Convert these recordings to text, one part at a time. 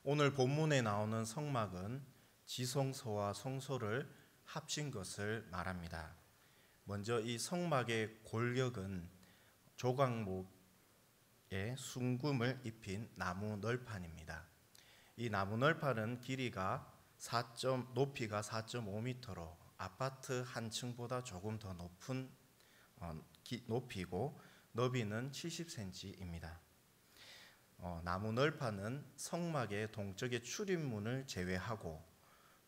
오늘 본문에 나오는 성막은 지성소와 성소를 합친 것을 말합니다. 먼저 이 성막의 골격은 조각목에 순금을 입힌 나무 널판입니다. 이 나무 널판은 높이가 4.5m로 아파트 한 층보다 조금 더 높은 높이고 너비는 70cm입니다. 나무 널판은 성막의 동쪽의 출입문을 제외하고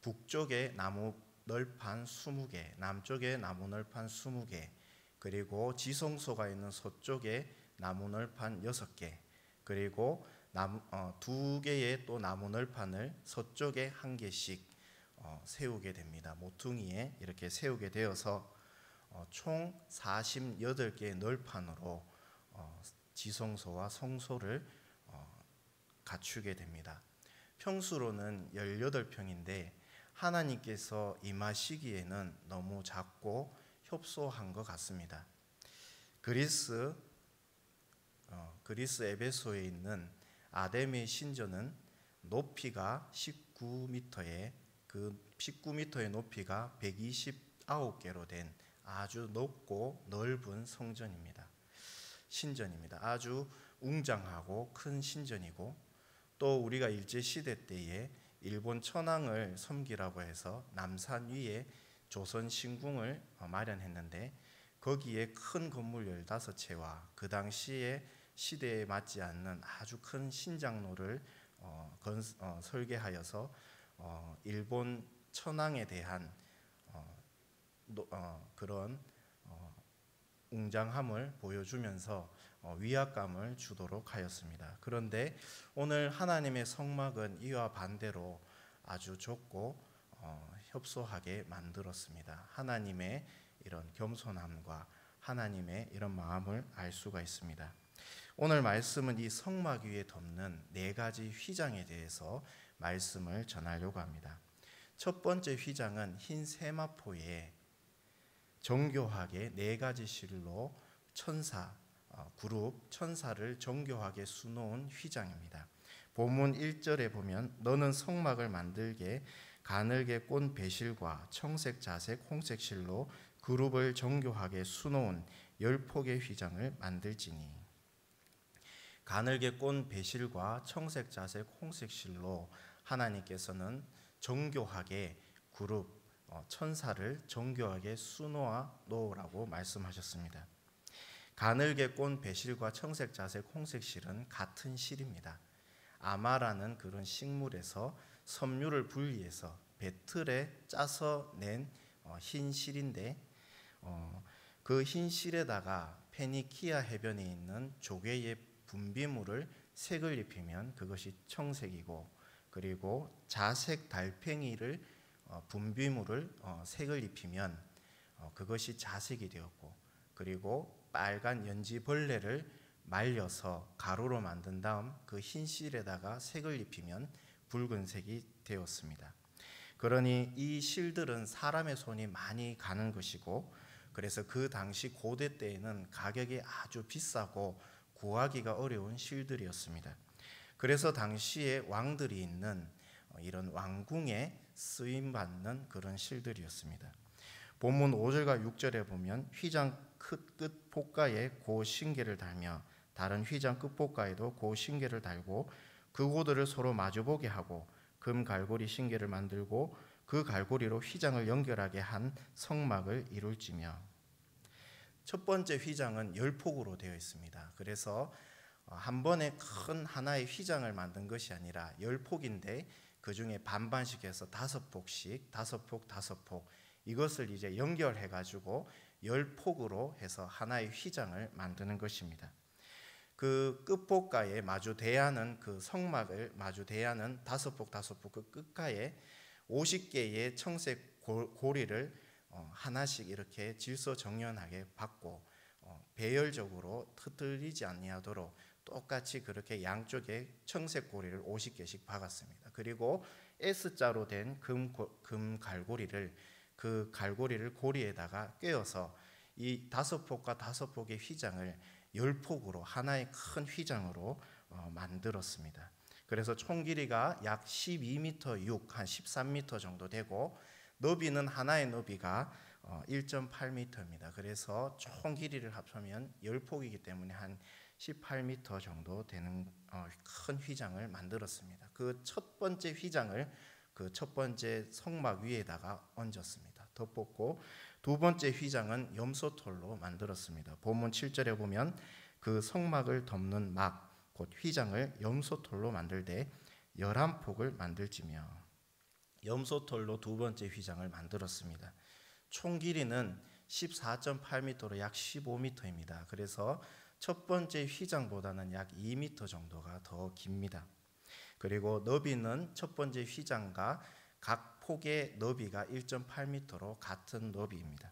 북쪽에 나무 널판 20개, 남쪽에 나무 널판 20개, 그리고 지성소가 있는 서쪽에 나무 널판 6개, 그리고 두 개의 또 나무 널판을 서쪽에 한 개씩 세우게 됩니다. 모퉁이에 이렇게 세우게 되어서 총 48개의 널판으로 지성소와 성소를 갖추게 됩니다. 평수로는 18평인데 하나님께서 임하시기에는 너무 작고 협소한 것 같습니다. 그리스 에베소에 있는 아데미 신전은 높이가 19m에 그 19m의 높이가 129개로 된 아주 높고 넓은 신전입니다. 아주 웅장하고 큰 신전이고, 또 우리가 일제시대 때에 일본 천황을 섬기라고 해서 남산 위에 조선 신궁을 마련했는데, 거기에 큰 건물 15채와 그 당시에 시대에 맞지 않는 아주 큰 신장로를 설계하여서 일본 천황에 대한 그런 웅장함을 보여주면서 위압감을 주도록 하였습니다. 그런데 오늘 하나님의 성막은 이와 반대로 아주 좁고 협소하게 만들었습니다. 하나님의 이런 겸손함과 하나님의 이런 마음을 알 수가 있습니다. 오늘 말씀은 이 성막 위에 덮는 4가지 휘장에 대해서 말씀을 전하려고 합니다. 첫 번째 휘장은 흰 세마포에 정교하게 4가지 실로 천사를 정교하게 수놓은 휘장입니다. 본문 1절에 보면 너는 성막을 만들게 가늘게 꼰 배실과 청색, 자색, 홍색 실로 그룹을 정교하게 수놓은 10폭의 휘장을 만들지니, 가늘게 꼰 배실과 청색, 자색, 홍색 실로 하나님께서는 정교하게 천사를 정교하게 수놓아 놓으라고 말씀하셨습니다. 가늘게 꼰 배실과 청색, 자색, 홍색 실은 같은 실입니다. 아마라는 그런 식물에서 섬유를 분리해서 배틀에 짜서 낸 흰 실인데, 그 흰 실에다가 페니키아 해변에 있는 조개의 분비물을 색을 입히면 그것이 청색이고, 그리고 자색 달팽이를 분비물을 색을 입히면 그것이 자색이 되었고, 그리고 빨간 연지벌레를 말려서 가루로 만든 다음 그 흰 실에다가 색을 입히면 붉은색이 되었습니다. 그러니 이 실들은 사람의 손이 많이 가는 것이고, 그래서 그 당시 고대 때에는 가격이 아주 비싸고 구하기가 어려운 실들이었습니다. 그래서 당시에 왕들이 있는 이런 왕궁에 쓰임받는 그런 실들이었습니다. 본문 5절과 6절에 보면 휘장 끝 폭가에 고 신계를 달며 다른 휘장 끝 폭가에도 고 신계를 달고 그고들을 서로 마주보게 하고 금 갈고리 신계를 만들고 그 갈고리로 휘장을 연결하게 한 성막을 이룰지며. 첫 번째 휘장은 10폭으로 되어 있습니다. 그래서 한 번에 큰 하나의 휘장을 만든 것이 아니라 10폭인데 그 중에 반반씩 해서 5폭씩 5폭 5폭 이것을 이제 연결해 가지고 10폭으로 해서 하나의 휘장을 만드는 것입니다. 그 끝폭가에 마주 대하는 그 성막을 마주 대하는 5폭 5폭 그 끝가에 50개의 청색 고리를 하나씩 이렇게 질서정연하게 받고 배열적으로 흐트리지 아니하도록 똑같이 그렇게 양쪽에 청색 고리를 50개씩 박았습니다. 그리고 S자로 된 금 갈고리를 그 갈고리를 고리에다가 꿰어서 이 5폭과 5폭의 휘장을 10폭으로 하나의 큰 휘장으로 만들었습니다. 그래서 총 길이가 약 12m 6, 한 13m 정도 되고 너비는 하나의 너비가 1.8m입니다. 그래서 총 길이를 합하면 10폭이기 때문에 한 18m 정도 되는 큰 휘장을 만들었습니다. 그 첫 번째 휘장을 그 첫 번째 성막 위에다가 얹었습니다. 덮었고 두 번째 휘장은 염소털로 만들었습니다. 본문 7절에 보면 그 성막을 덮는 막 곧 휘장을 염소털로 만들되 11폭을 만들지며 염소털로 두 번째 휘장을 만들었습니다. 총 길이는 14.8m로 약 15m입니다. 그래서 첫 번째 휘장보다는 약 2m 정도가 더 깁니다. 그리고 너비는 첫 번째 휘장과 각 폭의 너비가 1.8m로 같은 너비입니다.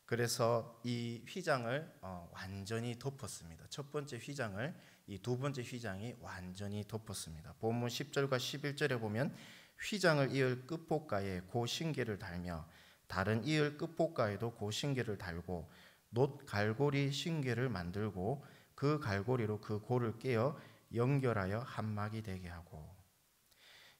그래서 이 휘장을 완전히 덮었습니다. 첫 번째 휘장을 이 두 번째 휘장이 완전히 덮었습니다. 본문 10절과 11절에 보면 휘장을 이을 끝폭가에 고신계를 달며 다른 이을 끝폭가에도 고신계를 달고 놋 갈고리 신계를 만들고 그 갈고리로 그 골을 깨어 연결하여 한막이 되게 하고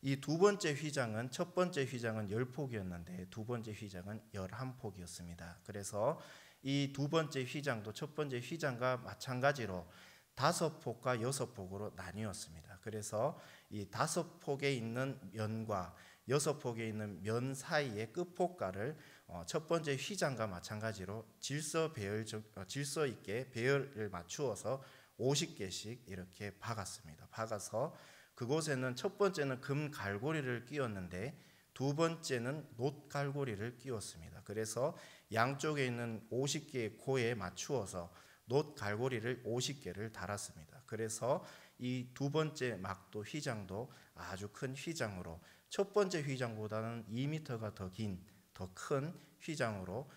이 두 번째 휘장은 첫 번째 휘장은 10폭이었는데 두 번째 휘장은 11폭이었습니다. 그래서 이 두 번째 휘장도 첫 번째 휘장과 마찬가지로 5폭과 6폭으로 나뉘었습니다. 그래서 이 5폭에 있는 면과 6폭에 있는 면 사이의 끝폭가를 첫 번째 휘장과 마찬가지로 질서 있게 배열을 맞추어서 50개씩 이렇게 박았습니다. 박아서 그곳에는 첫 번째는 금 갈고리를 끼웠는데 두 번째는 놋 갈고리를 끼웠습니다. 그래서 양쪽에 있는 50개의 고에 맞추어서 놋 갈고리를 50개를 달았습니다. 그래서 이 두 번째 막도 휘장도 아주 큰 휘장으로 첫 번째 휘장보다는 2m가 더 긴, 더 큰 휘장으로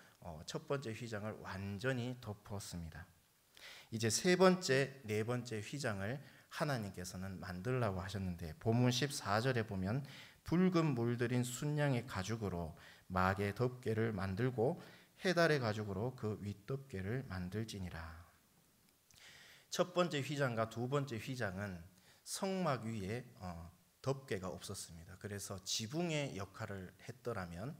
첫 번째 휘장을 완전히 덮었습니다. 이제 세 번째, 네 번째 휘장을 하나님께서는 만들라고 하셨는데 본문 14절에 보면 붉은 물들인 순양의 가죽으로 막의 덮개를 만들고 해달의 가죽으로 그 윗덮개를 만들지니라. 첫 번째 휘장과 두 번째 휘장은 성막 위에 덮개가 없었습니다. 그래서 지붕의 역할을 했더라면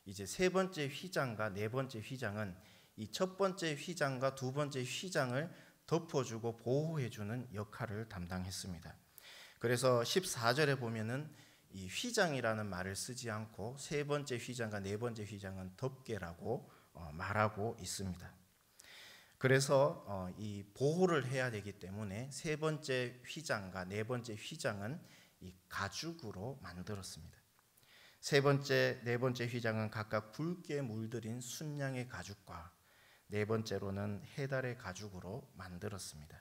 이제 세 번째 휘장과 네 번째 휘장은 이 첫 번째 휘장과 두 번째 휘장을 덮어주고 보호해주는 역할을 담당했습니다. 그래서 14절에 보면은 이 휘장이라는 말을 쓰지 않고 세 번째 휘장과 네 번째 휘장은 덮개라고 말하고 있습니다. 그래서 이 보호를 해야 되기 때문에 세 번째 휘장과 네 번째 휘장은 이 가죽으로 만들었습니다. 세 번째, 네 번째 휘장은 각각 붉게 물들인 순양의 가죽과 네 번째로는 해달의 가죽으로 만들었습니다.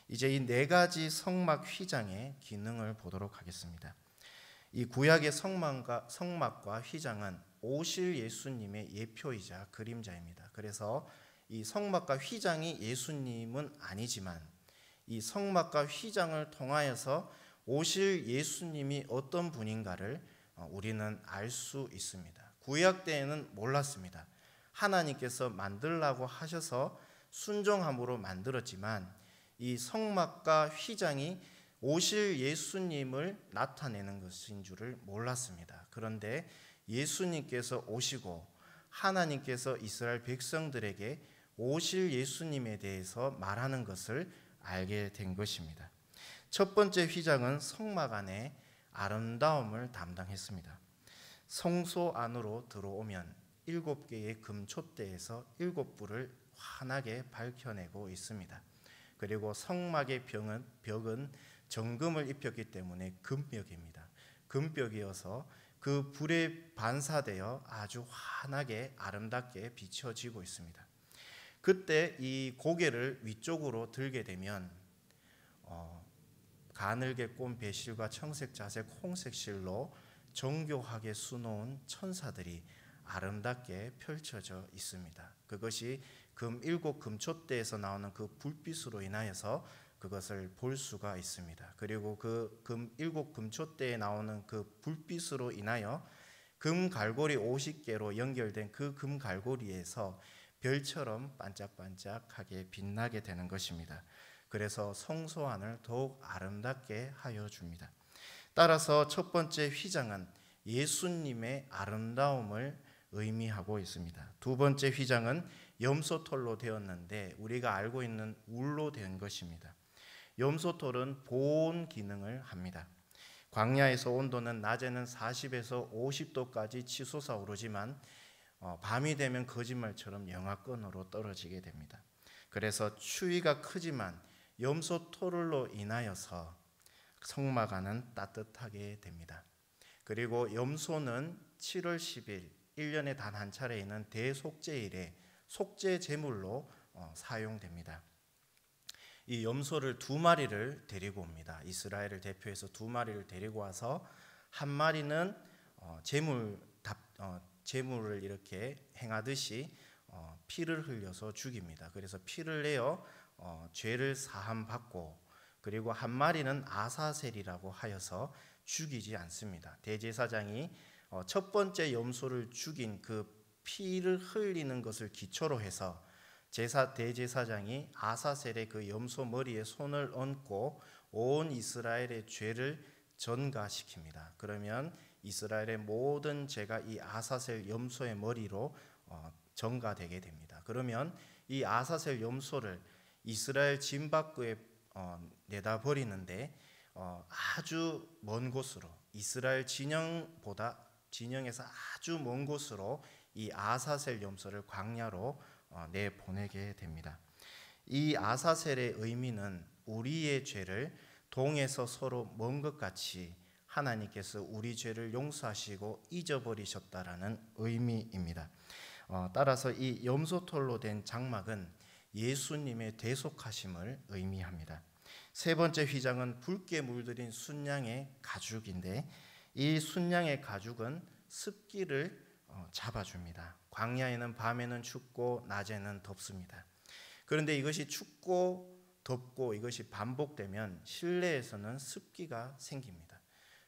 이제 이 네 가지 성막 휘장의 기능을 보도록 하겠습니다. 이 구약의 성막과 휘장은 오실 예수님의 예표이자 그림자입니다. 그래서 이 성막과 휘장이 예수님은 아니지만 이 성막과 휘장을 통하여서 오실 예수님이 어떤 분인가를 우리는 알 수 있습니다. 구약 때에는 몰랐습니다. 하나님께서 만들라고 하셔서 순종함으로 만들었지만 이 성막과 휘장이 오실 예수님을 나타내는 것인 줄을 몰랐습니다. 그런데 예수님께서 오시고 하나님께서 이스라엘 백성들에게 오실 예수님에 대해서 말하는 것을 알게 된 것입니다. 첫 번째 휘장은 성막 안에 아름다움을 담당했습니다. 성소 안으로 들어오면 7개의 금촛대에서 7불을 환하게 밝혀내고 있습니다. 그리고 성막의 벽은 정금을 입혔기 때문에 금벽입니다. 금벽이어서 그 불에 반사되어 아주 환하게 아름답게 비춰지고 있습니다. 그때 이 고개를 위쪽으로 들게 되면 가늘게 꼰 배실과 청색 자색 홍색 실로 정교하게 수놓은 천사들이 아름답게 펼쳐져 있습니다. 그것이 금 7 금촛대에서 나오는 그 불빛으로 인하여서 그것을 볼 수가 있습니다. 그리고 그 금 7 금촛대에 나오는 그 불빛으로 인하여 금 갈고리 50개로 연결된 그 금 갈고리에서 별처럼 반짝반짝하게 빛나게 되는 것입니다. 그래서 성소안을 더욱 아름답게 하여 줍니다. 따라서 첫 번째 휘장은 예수님의 아름다움을 의미하고 있습니다. 두 번째 휘장은 염소털로 되었는데 우리가 알고 있는 울로 된 것입니다. 염소털은 보온 기능을 합니다. 광야에서 온도는 낮에는 40에서 50도까지 치솟아 오르지만 밤이 되면 거짓말처럼 영하권으로 떨어지게 됩니다. 그래서 추위가 크지만 염소털로 인하여서 성막 안은 따뜻하게 됩니다. 그리고 염소는 7월 10일 1년에 단 한 차례 있는 대속죄일에 속죄 제물로 사용됩니다. 이 염소를 두 마리를 데리고 옵니다. 이스라엘을 대표해서 두 마리를 데리고 와서 한 마리는 제물을 이렇게 행하듯이 피를 흘려서 죽입니다. 그래서 피를 내어 죄를 사함 받고, 그리고 한 마리는 아사셀이라고 하여서 죽이지 않습니다. 대제사장이 첫 번째 염소를 죽인 그 피를 흘리는 것을 기초로 해서 대제사장이 아사셀의 그 염소 머리에 손을 얹고 온 이스라엘의 죄를 전가시킵니다. 그러면 이스라엘의 모든 죄가 이 아사셀 염소의 머리로 전가되게 됩니다. 그러면 이 아사셀 염소를 이스라엘 진 밖에 내다 버리는데 아주 먼 곳으로, 이스라엘 진영에서 아주 먼 곳으로 이 아사셀 염소를 광야로 내보내게 됩니다. 이 아사셀의 의미는 우리의 죄를 동에서 서로 먼 것 같이 하나님께서 우리 죄를 용서하시고 잊어버리셨다라는 의미입니다. 따라서 이 염소털로 된 장막은 예수님의 대속하심을 의미합니다. 세 번째 휘장은 붉게 물들인 순양의 가죽인데, 이 순양의 가죽은 습기를 잡아줍니다. 광야에는 밤에는 춥고 낮에는 덥습니다. 그런데 이것이 춥고 덥고 이것이 반복되면 실내에서는 습기가 생깁니다.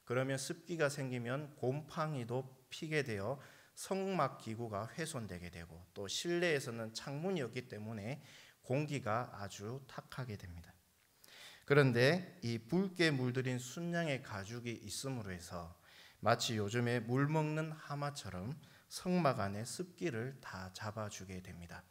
그러면 습기가 생기면 곰팡이도 피게 되어 성막 기구가 훼손되게 되고, 또 실내에서는 창문이 없기 때문에 공기가 아주 탁하게 됩니다. 그런데 이 붉게 물들인 순양의 가죽이 있음으로 해서 마치 요즘에 물 먹는 하마처럼 성막 안의 습기를 다 잡아주게 됩니다.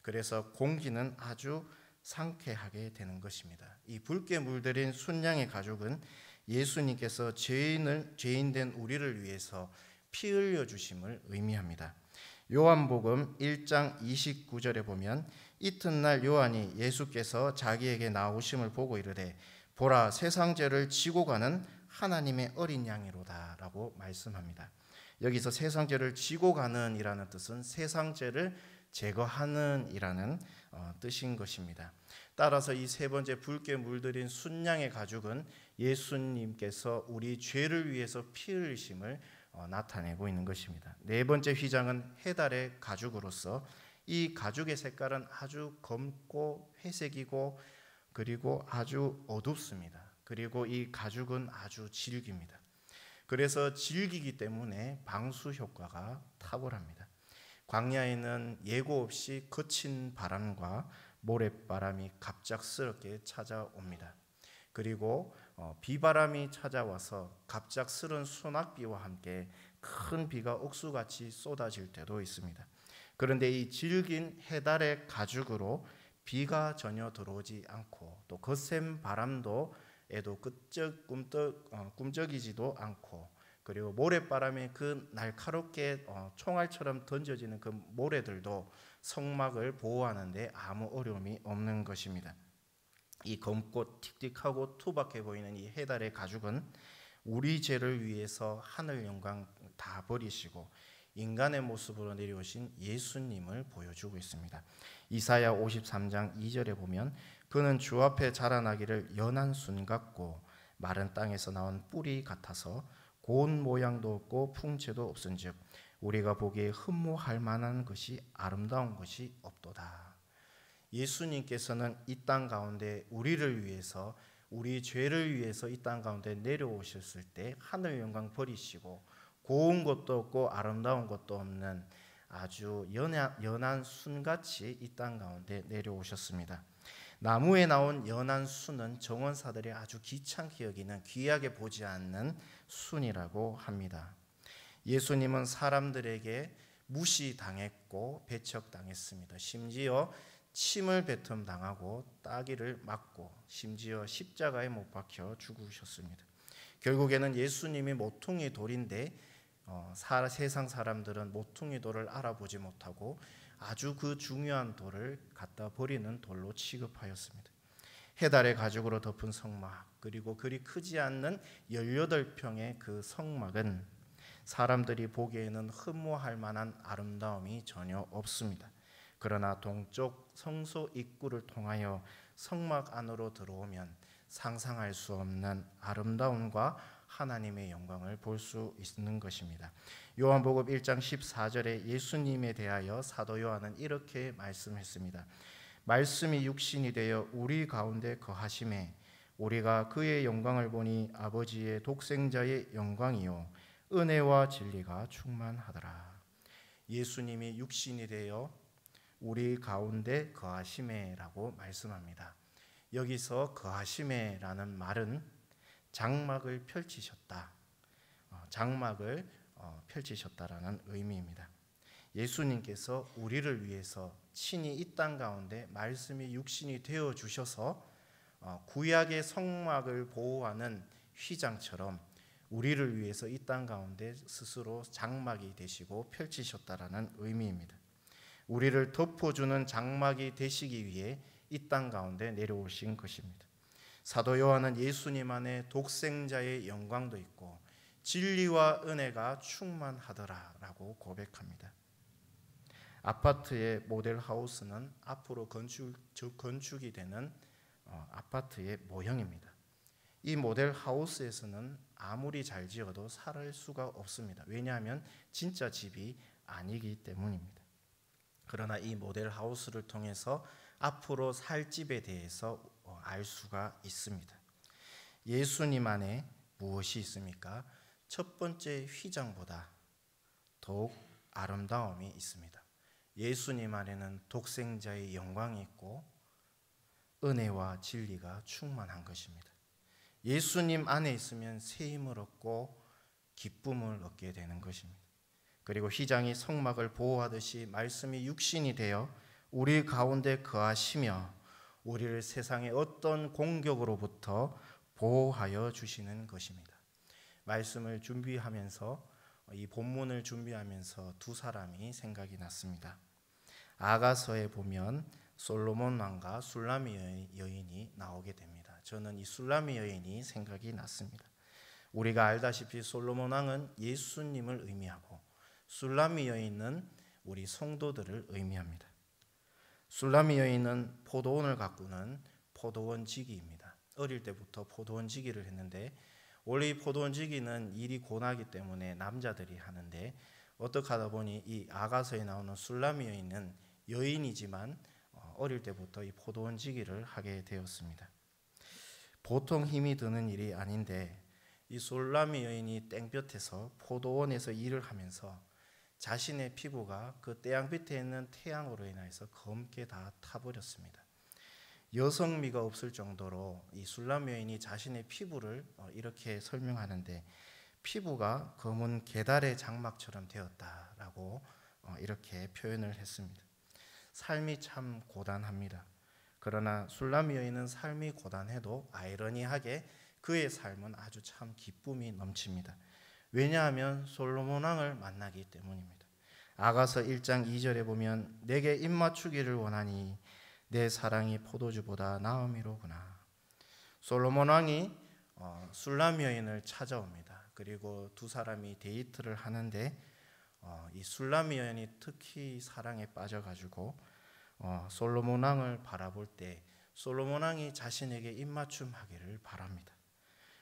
그래서 공기는 아주 상쾌하게 되는 것입니다. 이 붉게 물들인 순양의 가죽은 예수님께서 죄인된 우리를 위해서 피 흘려 주심을 의미합니다. 요한복음 1장 29절에 보면 이튿날 요한이 예수께서 자기에게 나오심을 보고 이르되 보라 세상 죄를 지고 가는 하나님의 어린 양이로다 라고 말씀합니다. 여기서 세상 죄를 지고 가는 이라는 뜻은 세상 죄를 제거하는 이라는 뜻인 것입니다. 따라서 이 세 번째 붉게 물들인 순양의 가죽은 예수님께서 우리 죄를 위해서 피 흘리심을 나타내고 있는 것입니다. 네 번째 휘장은 해달의 가죽으로서 이 가죽의 색깔은 아주 검고 회색이고 그리고 아주 어둡습니다. 그리고 이 가죽은 아주 질깁니다. 그래서 질기기 때문에 방수 효과가 탁월합니다. 광야에는 예고 없이 거친 바람과 모래바람이 갑작스럽게 찾아옵니다. 그리고 비바람이 찾아와서 갑작스런 소낙비와 함께 큰 비가 억수같이 쏟아질 때도 있습니다. 그런데 이 질긴 해달의 가죽으로 비가 전혀 들어오지 않고 또 거센 바람도 에도 꿈쩍이지도 않고, 그리고 모래바람에 그 날카롭게 총알처럼 던져지는 그 모래들도 성막을 보호하는 데 아무 어려움이 없는 것입니다. 이 검고 틱틱하고 투박해 보이는 이 해달의 가죽은 우리 죄를 위해서 하늘 영광 다 버리시고 인간의 모습으로 내려오신 예수님을 보여주고 있습니다. 이사야 53장 2절에 보면 그는 주 앞에 자라나기를 연한 순 같고 마른 땅에서 나온 뿌리 같아서 고운 모양도 없고 풍채도 없은즉 우리가 보기에 흠모할 만한 것이 아름다운 것이 없도다. 예수님께서는 이 땅 가운데 우리를 위해서, 우리 죄를 위해서 이 땅 가운데 내려오셨을 때 하늘 영광 버리시고 고운 것도 없고 아름다운 것도 없는 아주 연한 순같이 이 땅 가운데 내려오셨습니다. 나무에 나온 연한 순은 정원사들이 아주 귀찮게 여기는, 귀하게 보지 않는 순이라고 합니다. 예수님은 사람들에게 무시당했고 배척당했습니다. 심지어 침을 뱉음 당하고 따귀를 맞고 심지어 십자가에 못 박혀 죽으셨습니다. 결국에는 예수님이 모퉁이 돌인데 세상 사람들은 모퉁이 돌을 알아보지 못하고 아주 그 중요한 돌을 갖다 버리는 돌로 취급하였습니다. 해달의 가죽으로 덮은 성막, 그리고 그리 크지 않는 18평의 그 성막은 사람들이 보기에는 흠모할 만한 아름다움이 전혀 없습니다. 그러나 동쪽 성소 입구를 통하여 성막 안으로 들어오면 상상할 수 없는 아름다움과 하나님의 영광을 볼 수 있는 것입니다. 요한복음 1장 14절에 예수님에 대하여 사도 요한은 이렇게 말씀했습니다. 말씀이 육신이 되어 우리 가운데 거하심에 우리가 그의 영광을 보니 아버지의 독생자의 영광이요 은혜와 진리가 충만하더라. 예수님이 육신이 되어 우리 가운데 거하심에라고 말씀합니다. 여기서 거하심에라는 말은 장막을 펼치셨다, 장막을 펼치셨다라는 의미입니다. 예수님께서 우리를 위해서 친히 이 땅 가운데 말씀이 육신이 되어 주셔서 구약의 성막을 보호하는 휘장처럼 우리를 위해서 이 땅 가운데 스스로 장막이 되시고 펼치셨다라는 의미입니다. 우리를 덮어주는 장막이 되시기 위해 이 땅 가운데 내려오신 것입니다. 사도 요한은 예수님 안에 독생자의 영광도 있고 진리와 은혜가 충만하더라라고 고백합니다. 아파트의 모델 하우스는 앞으로 건축이 되는 아파트의 모형입니다. 이 모델 하우스에서는 아무리 잘 지어도 살 수가 없습니다. 왜냐하면 진짜 집이 아니기 때문입니다. 그러나 이 모델 하우스를 통해서 앞으로 살 집에 대해서 알 수가 있습니다. 예수님 안에 무엇이 있습니까? 첫 번째 휘장보다 더욱 아름다움이 있습니다. 예수님 안에는 독생자의 영광이 있고 은혜와 진리가 충만한 것입니다. 예수님 안에 있으면 새 힘을 얻고 기쁨을 얻게 되는 것입니다. 그리고 휘장이 성막을 보호하듯이 말씀이 육신이 되어 우리 가운데 거하시며 우리를 세상의 어떤 공격으로부터 보호하여 주시는 것입니다. 말씀을 준비하면서, 이 본문을 준비하면서 두 사람이 생각이 났습니다. 아가서에 보면 솔로몬 왕과 술라미 여인이 나오게 됩니다. 저는 이 술라미 여인이 생각이 났습니다. 우리가 알다시피 솔로몬 왕은 예수님을 의미하고 술라미 여인은 우리 성도들을 의미합니다. 술라미 여인은 포도원을 가꾸는 포도원지기입니다. 어릴 때부터 포도원지기를 했는데 원래 이 포도원지기는 일이 고나기 때문에 남자들이 하는데 어떻게 하다 보니 이 아가서에 나오는 술라미 여인은 여인이지만 어릴 때부터 이 포도원지기를 하게 되었습니다. 보통 힘이 드는 일이 아닌데 이 술라미 여인이 땡볕에서 포도원에서 일을 하면서 자신의 피부가 그 태양빛에 있는 태양으로 인해서 검게 다 타버렸습니다. 여성미가 없을 정도로 이 술라미 여인이 자신의 피부를 이렇게 설명하는데 피부가 검은 계달의 장막처럼 되었다라고 이렇게 표현을 했습니다. 삶이 참 고단합니다. 그러나 술라미 여인은 삶이 고단해도 아이러니하게 그의 삶은 아주 참 기쁨이 넘칩니다. 왜냐하면 솔로몬 왕을 만나기 때문입니다. 아가서 1장 2절에 보면 내게 입맞추기를 원하니 내 사랑이 포도주보다 나음이로구나. 솔로몬 왕이 술라미 여인을 찾아옵니다. 그리고 두 사람이 데이트를 하는데 이 술라미 여인이 특히 사랑에 빠져가지고 솔로몬 왕을 바라볼 때 솔로몬 왕이 자신에게 입맞춤하기를 바랍니다.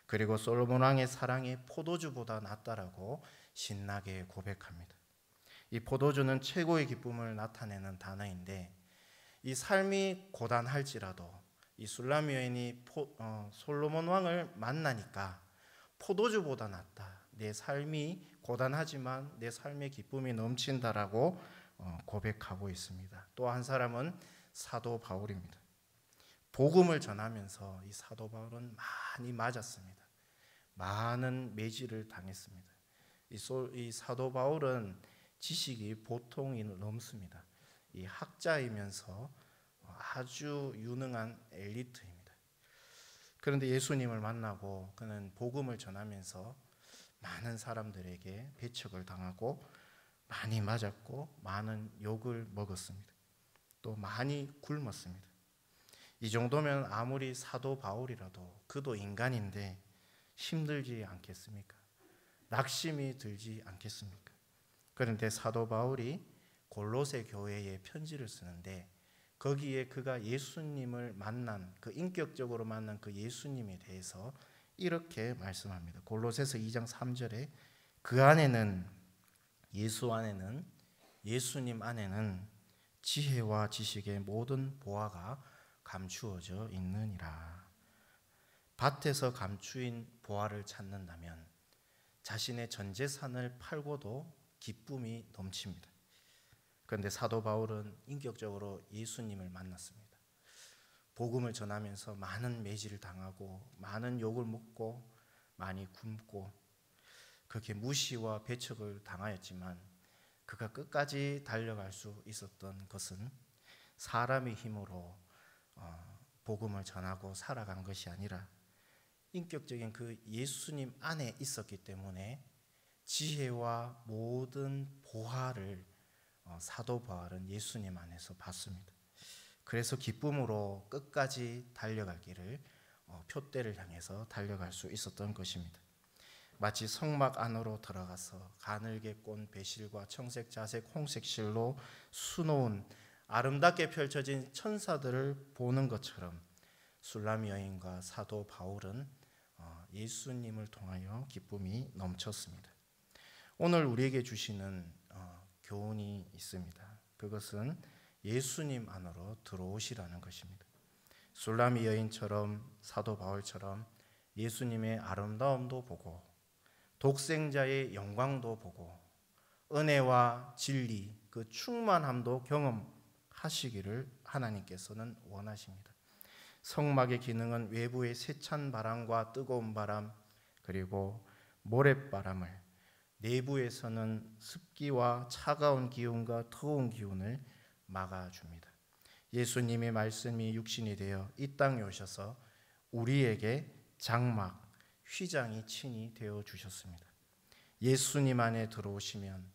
그리고 솔로몬 왕의 사랑이 포도주보다 낫다라고 신나게 고백합니다. 이 포도주는 최고의 기쁨을 나타내는 단어인데 이 삶이 고단할지라도 이 술라미 여인이 솔로몬 왕을 만나니까 포도주보다 낫다. 내 삶이 고단하지만 내 삶의 기쁨이 넘친다라고 고백하고 있습니다. 또 한 사람은 사도 바울입니다. 복음을 전하면서 이 사도 바울은 많이 맞았습니다. 많은 매질을 당했습니다. 이 사도 바울은 지식이 보통이 넘습니다. 이 학자이면서 아주 유능한 엘리트입니다. 그런데 예수님을 만나고 그는 복음을 전하면서 많은 사람들에게 배척을 당하고 많이 맞았고 많은 욕을 먹었습니다. 또 많이 굶었습니다. 이 정도면 아무리 사도 바울이라도 그도 인간인데 힘들지 않겠습니까? 낙심이 들지 않겠습니까? 그런데 사도 바울이 골로새 교회에 편지를 쓰는데 거기에 그가 예수님을 만난 그 인격적으로 만난 그 예수님에 대해서 이렇게 말씀합니다. 골로새서 2장 3절에 그 안에는 예수님 안에는 지혜와 지식의 모든 보화가 감추어져 있느니라. 밭에서 감추인 보화를 찾는다면 자신의 전 재산을 팔고도 기쁨이 넘칩니다. 그런데 사도 바울은 인격적으로 예수님을 만났습니다. 복음을 전하면서 많은 매질을 당하고 많은 욕을 먹고 많이 굶고 그렇게 무시와 배척을 당하였지만 그가 끝까지 달려갈 수 있었던 것은 사람의 힘으로 복음을 전하고 살아간 것이 아니라 인격적인 그 예수님 안에 있었기 때문에 지혜와 모든 보화를 사도 바울은 예수님 안에서 받습니다. 그래서 기쁨으로 끝까지 달려갈 길을 표대를 향해서 달려갈 수 있었던 것입니다. 마치 성막 안으로 들어가서 가늘게 꼰 배실과 청색, 자색, 홍색 실로 수놓은 아름답게 펼쳐진 천사들을 보는 것처럼 술람 여인과 사도 바울은 예수님을 통하여 기쁨이 넘쳤습니다. 오늘 우리에게 주시는 교훈이 있습니다. 그것은 예수님 안으로 들어오시라는 것입니다. 술람 여인처럼 사도 바울처럼 예수님의 아름다움도 보고 독생자의 영광도 보고 은혜와 진리 그 충만함도 경험하시기를 하나님께서는 원하십니다. 성막의 기능은 외부의 세찬 바람과 뜨거운 바람 그리고 모랫바람을, 내부에서는 습기와 차가운 기운과 더운 기운을 막아줍니다. 예수님의 말씀이 육신이 되어 이 땅에 오셔서 우리에게 장막, 휘장이 친히 되어 주셨습니다. 예수님 안에 들어오시면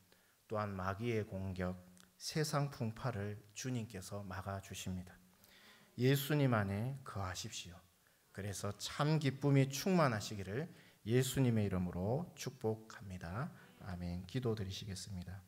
또한 마귀의 공격, 세상 풍파를 주님께서 막아주십니다. 예수님 안에 거하십시오. 그래서 참 기쁨이 충만하시기를 예수님의 이름으로 축복합니다. 아멘. 기도드리시겠습니다.